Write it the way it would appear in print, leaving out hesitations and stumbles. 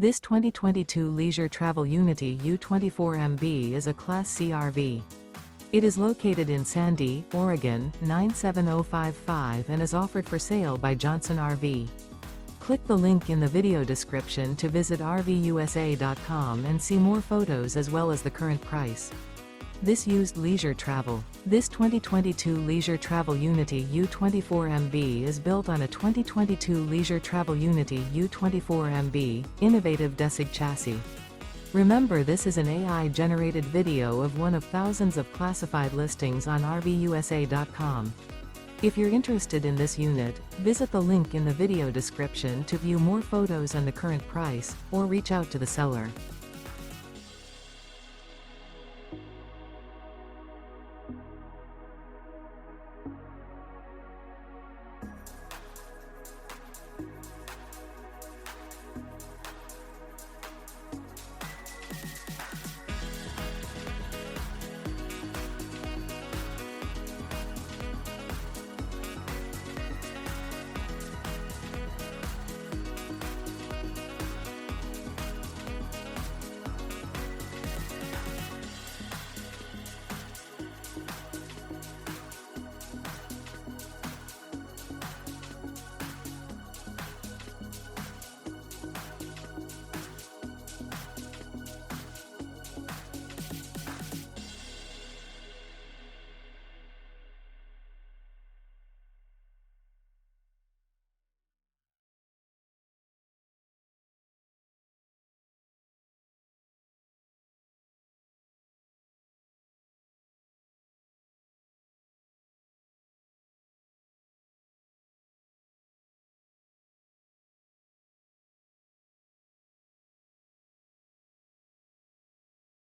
This 2022 Leisure Travel Unity U24MB is a Class C RV. It is located in Sandy, Oregon, 97055 and is offered for sale by Johnson RV. Click the link in the video description to visit RVUSA.com and see more photos as well as the current price. This used leisure travel. This 2022 Leisure Travel Unity U24MB is built on a 2022 Leisure Travel Unity U24MB, innovative Desig chassis. Remember, this is an AI-generated video of one of thousands of classified listings on RVUSA.com. If you're interested in this unit, visit the link in the video description to view more photos and the current price, or reach out to the seller.